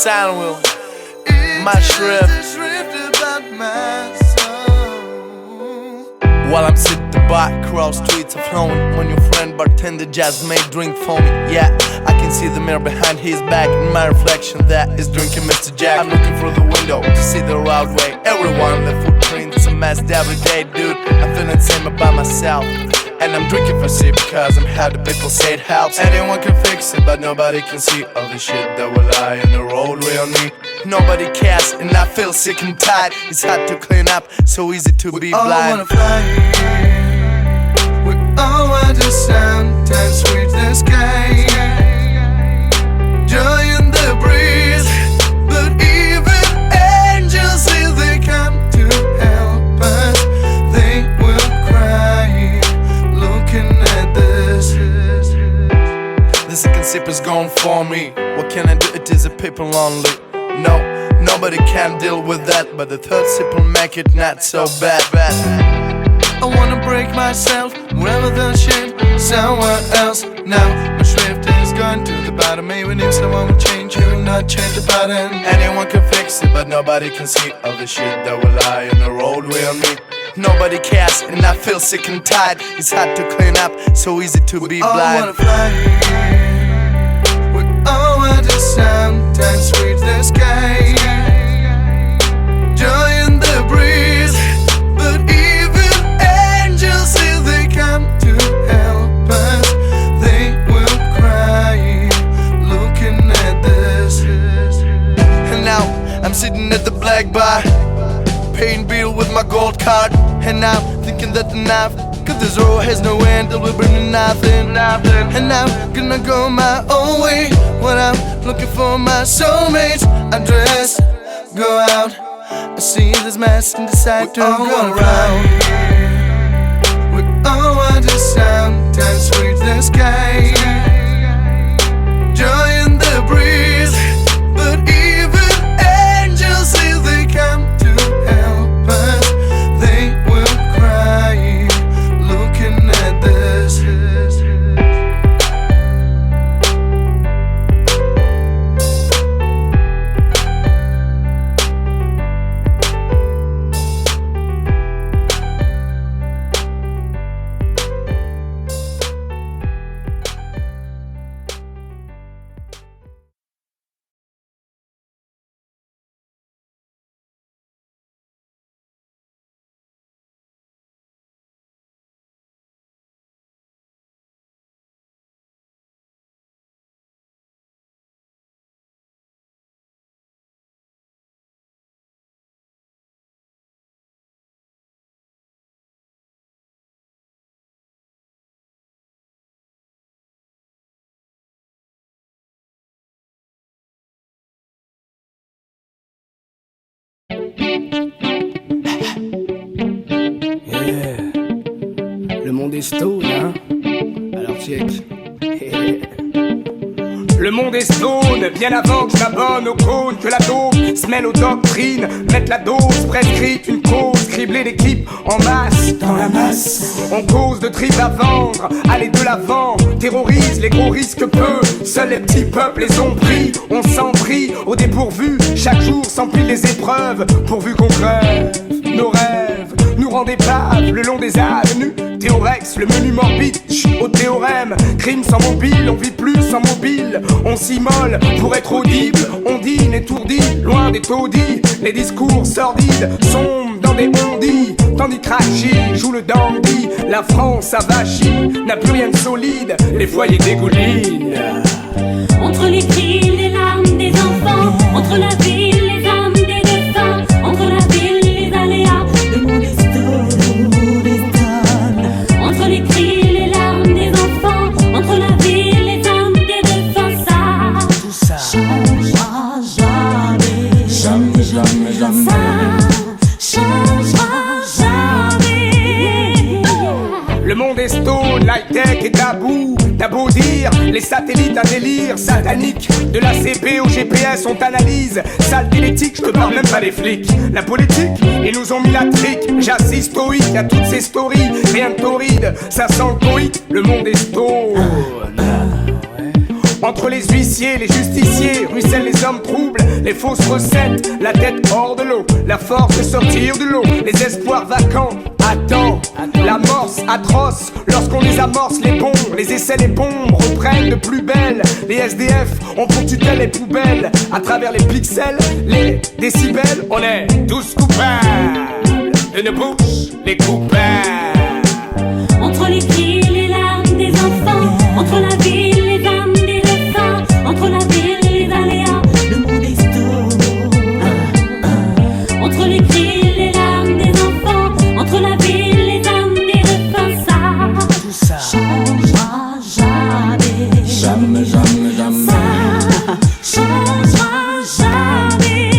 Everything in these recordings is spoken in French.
sound wheel. My shrift. While I'm sitting back, cross streets are flowing. When your friend bartender just made drink for me. Yeah, I can see the mirror behind his back, and my reflection that is drinking Mr. Jack. I'm looking through the window to see the roadway. Everyone, the footprints a mess every day, dude. I'm feeling same about myself. And I'm drinking for sip because I'm how the people say it helps. Anyone can fix it, but nobody can see all the shit that will lie on the roadway on me. Nobody cares, and I feel sick and tired. It's hard to clean up, so easy to be blind. We all wanna fly. We all want the sun, time sweep the sky. Joy in the breeze. But even angels, if they come to help us, they will cry looking at this. The second sip is gone for me. What can I do? It is a people only. No, nobody can deal with that, but the third sip will make it not so bad. I wanna break myself, rather than shit someone else. Now my shrift is gone to the bottom. Maybe need someone will change, you will not change the button. Anyone can fix it, but nobody can see all the shit that will lie on the roadway on me. Nobody cares, and I feel sick and tired. It's hard to clean up, so easy to be blind. We all wanna fly. We all want the sun, time sweeps the sky. Joy in the breeze. But even angels, if they come to help us, they will cry looking at this. And now I'm sitting at the black bar, paying bill with my gold card. And I'm thinking that enough, cause this road has no end, it will bring me nothing. And I'm gonna go my own way when I'm looking for my soulmate's address. Go out, I see this mess and decide to go around. We all want the sun, time sweeps the sky. Joy in the breeze. But even angels, if they come to help us, they will cry looking at this. Le monde est stone, hein. Alors check. Le monde est stone, bien avant que je m'abonne au cône, que la dope se mêle aux doctrines, mettre la dose prescrite, une cause, cribler l'équipe en masse, dans la masse. On cause de tripes à vendre, aller de l'avant, terrorise les gros risques peu, seuls les petits peuples les ont pris, on s'en prie au dépourvu, chaque jour s'emplit les épreuves, pourvu qu'on crève nos rêves, nous rendent épaves le long des avenues. Théorex, le menu morbide, au théorème. Crime sans mobile, on vit plus sans mobile. On s'immole pour être audible. On dîne étourdi, loin des taudis. Les discours sordides sombent dans des ondits. Tandis que Rachid joue le dandy. La France avachie, n'a plus rien de solide. Les foyers dégoulinent. Entre les cris, les larmes des enfants, entre la ville, les âmes des défunts, entre la ville, les aléas, le monde est entre les cris, les larmes des enfants, entre la ville, les âmes des défunts, tout ça changera jamais, jamais, jamais, jamais. Ça changera jamais. Le monde est stone, l'high-tech est tabou. T'as beau dire, les satellites à délire satanique. De la CP au GPS on t'analyse. Sale télétique, je te parle même pas des flics. La politique, ils nous ont mis la trique. J'assiste stoïque à toutes ces stories. Rien de torride, ça sent le coït. Le monde est stone. Entre les huissiers, les justiciers, ruissellent les hommes troubles, les fausses recettes, la tête hors de l'eau, la force de sortir de l'eau, les espoirs vacants. Attends, l'amorce atroce, lorsqu'on les amorce, les bons, les essais, les bombes reprennent de plus belle. Les SDF ont pour tutelle les poubelles, à travers les pixels, les décibels, on est tous coupables de nos bouches, les coupables. Entre les cris, les larmes des enfants, entre la ville, les âmes des dauphins, entre la ville, les aléas, le monde est stone. Entre les cris, les larmes des enfants, entre la ville, les âmes des dauphins, ça changera jamais. Jamais, jamais, jamais. Ça changera jamais.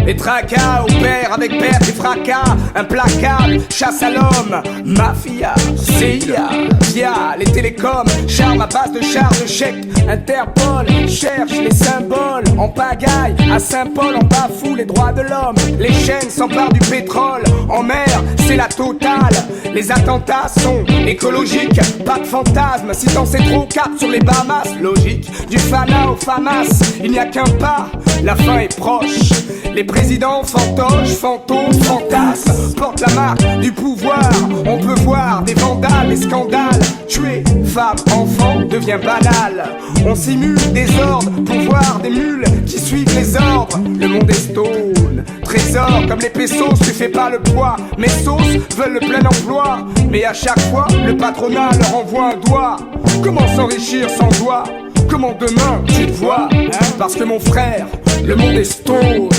Les tracas opèrent avec perte et fracas, implacable, chasse à l'homme, mafia, CIA, via les télécoms, charme à base de charges de chèques, Interpol cherche les symboles, en pagaille, à Saint-Paul, on bafoue les droits de l'homme, les chaînes s'emparent du pétrole, en mer, c'est la totale, les attentats sont écologiques, pas de fantasme, si t'en sais trop, cap sur les Bahamas, logique, du Fana au Famas, il n'y a qu'un pas, la fin est proche, les présidents fantoches, fantômes, fantasmes, portent la marque du pouvoir, on peut voir des vandales, des scandales, tuer femmes, enfants devient banal, on simule des ordres pour voir des mules qui suivent les ordres, le monde est stone, trésor comme les pesos, tu fais pas le poids, mes sauces veulent le plein emploi, mais à chaque fois le patronat leur envoie un doigt, comment s'enrichir sans doigt? Comment demain tu te vois, hein? Parce que mon frère, le monde est stone.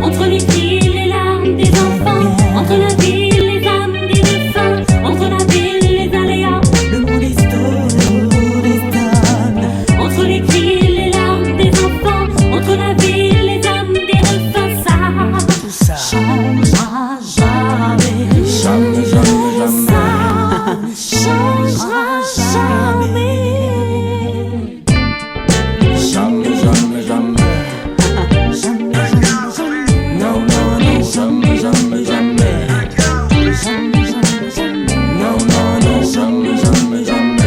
Entre les cris, les larmes des enfants, entre la ville, les âmes des dauphins, entre la ville, les aléas, le monde est stone. Entre les cris, les larmes des enfants, entre la ville, les âmes des dauphins, ça changera jamais. Jamais, jamais, jamais. Ça changera jamais. Jamais, jamais, jamais. Non, non, non, jamais, jamais, jamais. Non, non, non, jamais, jamais, jamais.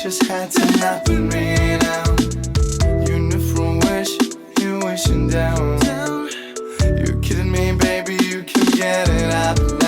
Just had to not been rain out. You knew from wish, you wishing down. You're kidding me, baby, you can get it up.